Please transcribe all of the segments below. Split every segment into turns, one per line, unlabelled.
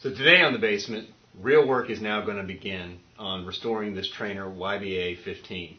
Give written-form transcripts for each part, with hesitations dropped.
So today on The Basement, real work is now going to begin on restoring this Traynor YT-15.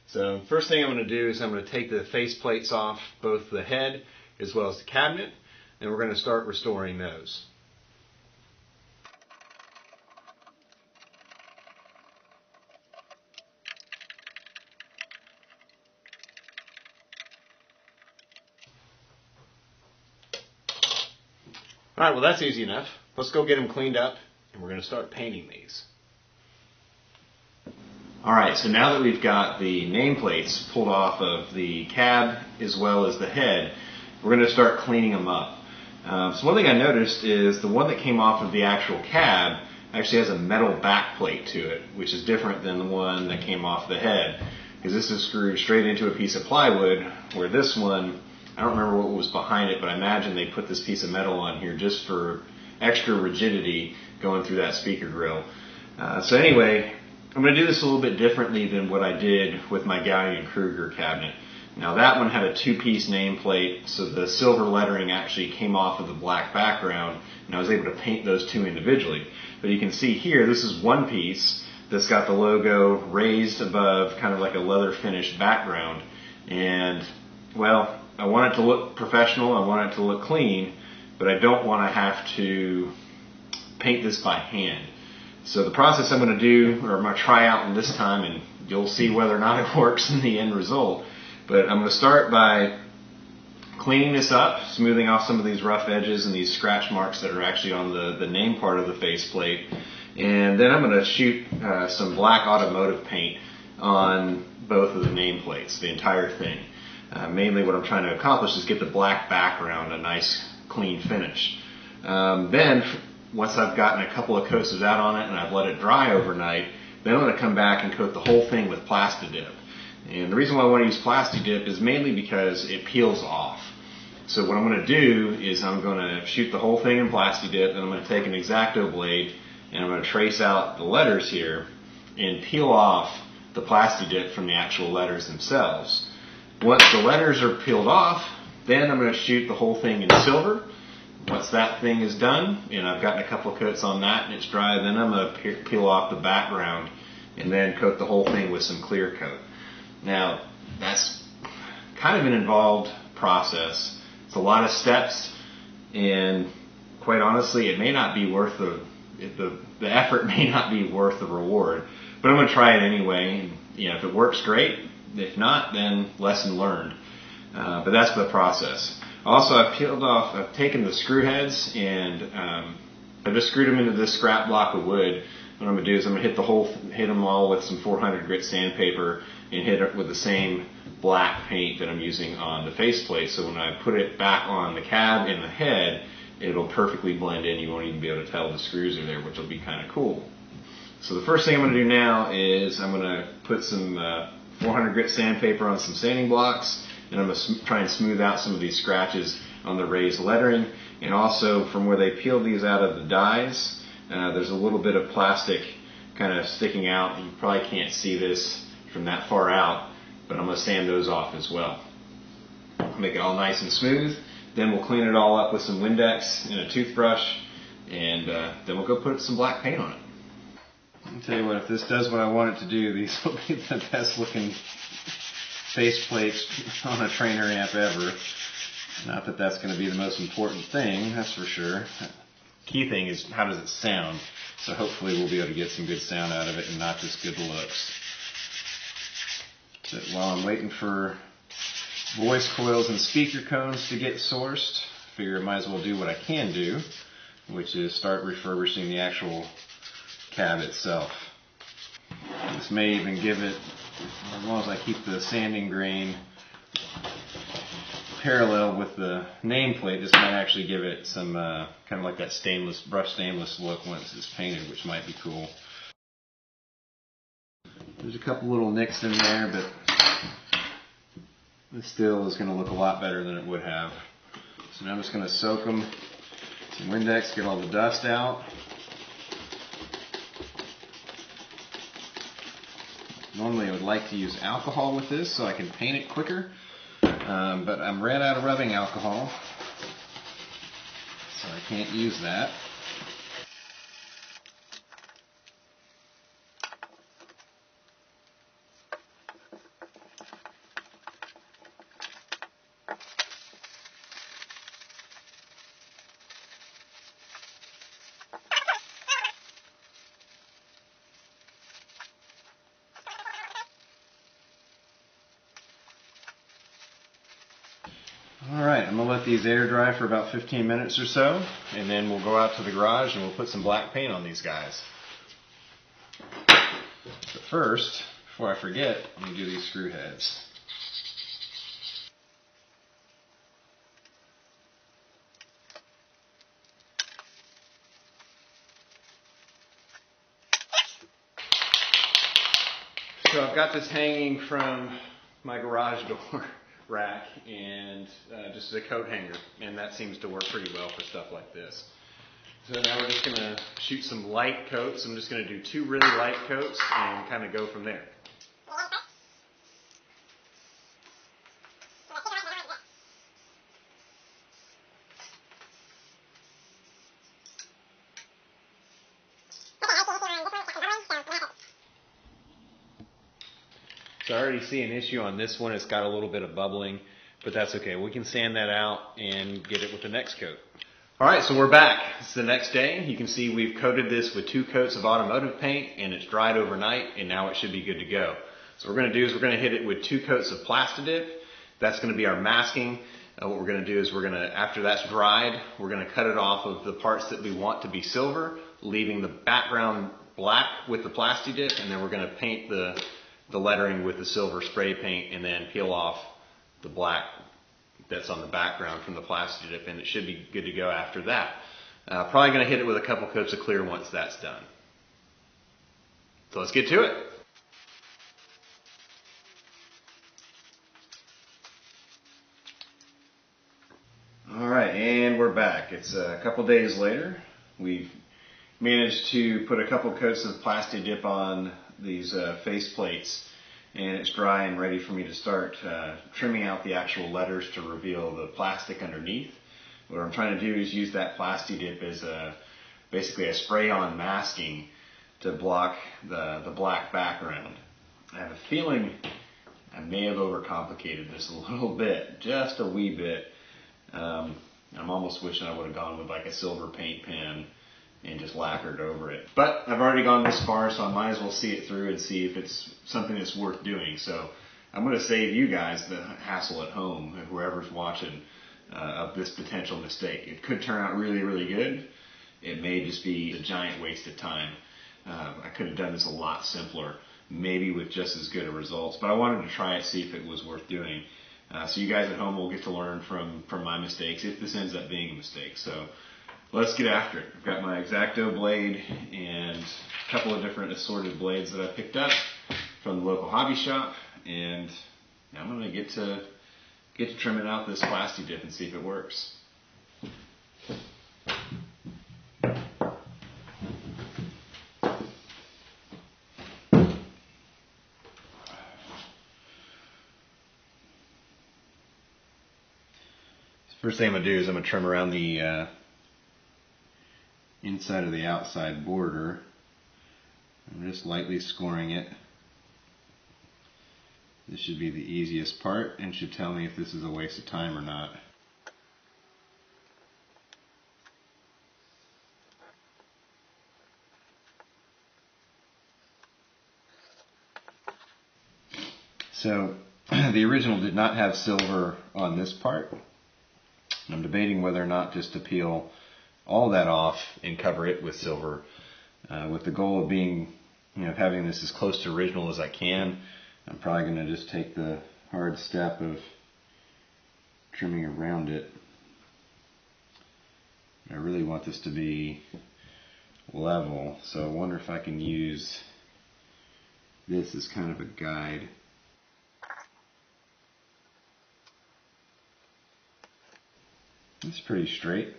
So first thing I'm going to do is I'm going to take the face plates off both the head as well as the cabinet, and we're going to start restoring those. Alright, well that's easy enough. Let's go get them cleaned up and we're going to start painting these. Alright, so now that we've got the nameplates pulled off of the cab as well as the head, we're going to start cleaning them up. So one thing I noticed is the one that came off of the actual cab actually has a metal back plate to it, which is different than the one that came off the head, because this is screwed straight into a piece of plywood, where this one, I don't remember what was behind it, but I imagine they put this piece of metal on here just for extra rigidity going through that speaker grill. So anyway, I'm going to do this a little bit differently than what I did with my Kruger cabinet. Now that one had a two-piece nameplate, so the silver lettering actually came off of the black background, and I was able to paint those two individually. But you can see here, this is one piece that's got the logo raised above, kind of like a leather finished background. And, well, I want it to look professional, I want it to look clean, but I don't want to have to paint this by hand. So the process I'm going to do, or I'm going to try out this time, and you'll see whether or not it works in the end result, but I'm going to start by cleaning this up, smoothing off some of these rough edges and these scratch marks that are actually on the name part of the faceplate, and then I'm going to shoot some black automotive paint on both of the nameplates, the entire thing. Mainly what I'm trying to accomplish is get the black background a nice clean finish. Then once I've gotten a couple of coats of that on it and I've let it dry overnight, then I'm going to come back and coat the whole thing with Plasti-Dip. And the reason why I want to use Plasti-Dip is mainly because it peels off. So what I'm going to do is I'm going to shoot the whole thing in Plasti-Dip, and I'm going to take an X-Acto blade and I'm going to trace out the letters here and peel off the Plasti-Dip from the actual letters themselves. Once the letters are peeled off, then I'm going to shoot the whole thing in silver. Once that thing is done, and I've gotten a couple of coats on that and it's dry, then I'm going to peel off the background and then coat the whole thing with some clear coat. Now, that's kind of an involved process. It's a lot of steps, and quite honestly, it may not be worth the effort may not be worth the reward. But I'm going to try it anyway. And, if it works, great. If not, then lesson learned. But that's the process. Also, I've taken the screw heads and I've just screwed them into this scrap block of wood. What I'm going to do is I'm going to hit them all with some 400 grit sandpaper and hit it with the same black paint that I'm using on the faceplate. So when I put it back on the cab and the head, it'll perfectly blend in. You won't even be able to tell the screws are there, which will be kind of cool. So the first thing I'm going to do now is I'm going to put some 400 grit sandpaper on some sanding blocks, and I'm going to try and smooth out some of these scratches on the raised lettering. And also from where they peeled these out of the dies, there's a little bit of plastic kind of sticking out. You probably can't see this from that far out, but I'm going to sand those off as well. Make it all nice and smooth. Then we'll clean it all up with some Windex and a toothbrush, and then we'll go put some black paint on it. I'll tell you what, if this does what I want it to do, these will be the best looking faceplates on a Traynor amp ever. Not that that's going to be the most important thing, that's for sure. Key thing is how does it sound? So hopefully we'll be able to get some good sound out of it and not just good looks. So while I'm waiting for voice coils and speaker cones to get sourced, I figure I might as well do what I can do, which is start refurbishing the actual cab itself. This may even give it, as long as I keep the sanding grain parallel with the nameplate, this might actually give it some kind of like that brushed stainless look once it's painted, which might be cool. There's a couple little nicks in there, but this still is going to look a lot better than it would have. So now I'm just going to soak them, some Windex, get all the dust out. Normally I would like to use alcohol with this so I can paint it quicker. but I'm ran out of rubbing alcohol, so I can't use that. Alright, I'm going to let these air dry for about 15 minutes or so, and then we'll go out to the garage and we'll put some black paint on these guys. But first, before I forget, let me do these screw heads. So I've got this hanging from my garage door rack and just a coat hanger, and that seems to work pretty well for stuff like this. So now we're just going to shoot some light coats. I'm just going to do 2 really light coats and kind of go from there. So I already see an issue on this one. It's got a little bit of bubbling, but that's okay. We can sand that out and get it with the next coat. All right, so we're back. It's the next day. You can see we've coated this with 2 coats of automotive paint, and it's dried overnight, and now it should be good to go. So what we're going to do is we're going to hit it with 2 coats of Plastidip. That's going to be our masking. What we're going to do is we're going to, after that's dried, we're going to cut it off of the parts that we want to be silver, leaving the background black with the Plastidip, and then we're going to paint the lettering with the silver spray paint and then peel off the black that's on the background from the Plastidip, and it should be good to go after that. Probably going to hit it with a couple coats of clear once that's done. So let's get to it. Alright, and we're back. It's a couple days later. We've managed to put a couple coats of Plastidip on these face plates, and it's dry and ready for me to start trimming out the actual letters to reveal the plastic underneath. What I'm trying to do is use that Plastidip as basically a spray-on masking to block the black background. I have a feeling I may have overcomplicated this a little bit, just a wee bit. I'm almost wishing I would have gone with like a silver paint pen and just lacquered over it. But I've already gone this far, so I might as well see it through and see if it's something that's worth doing. So I'm going to save you guys the hassle at home, and whoever's watching, of this potential mistake. It could turn out really, really good. It may just be a giant waste of time. I could have done this a lot simpler, maybe with just as good of results, but I wanted to try it, see if it was worth doing. So you guys at home will get to learn from my mistakes, if this ends up being a mistake. So let's get after it. I've got my X-Acto blade and a couple of different assorted blades that I picked up from the local hobby shop, and now I'm going to get to trimming out this Plastidip and see if it works. First thing I'm going to do is I'm going to trim around the inside of the outside border. I'm just lightly scoring it. This should be the easiest part and should tell me if this is a waste of time or not. So the original did not have silver on this part. I'm debating whether or not just to peel all that off and cover it with silver, with the goal of being, having this as close to original as I can. I'm probably going to just take the hard step of trimming around it. I really want this to be level, so I wonder if I can use this as kind of a guide. It's pretty straight.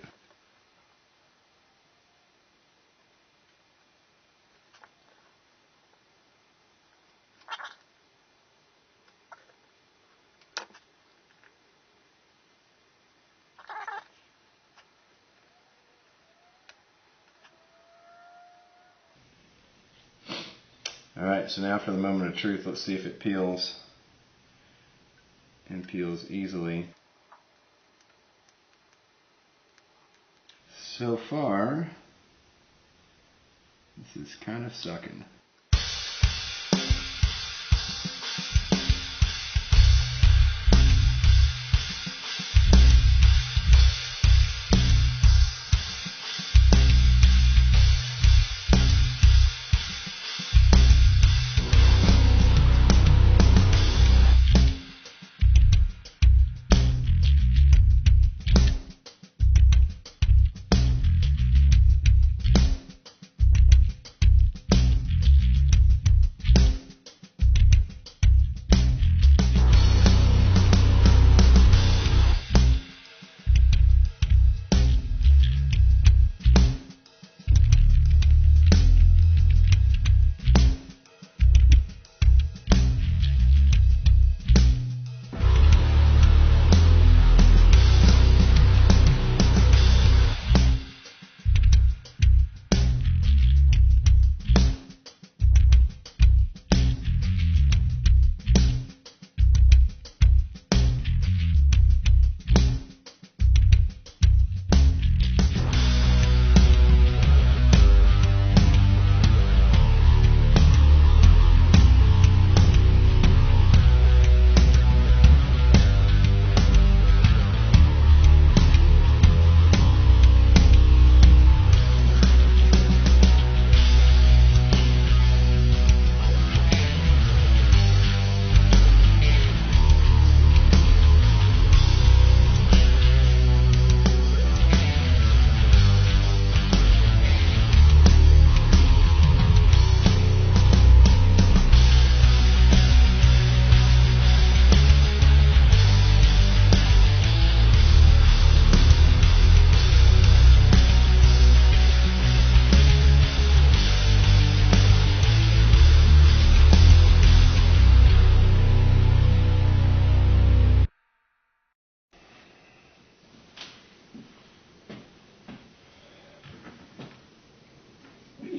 Alright, so now for the moment of truth, let's see if it peels and peels easily. So far, this is kind of sucking.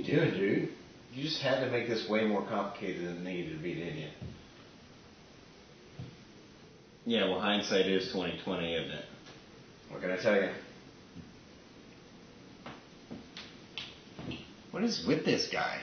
Doing, dude? You just had to make this way more complicated than it needed to be, didn't you? Yeah, well, hindsight is 20/20, isn't it? What can I tell you? What is with this guy?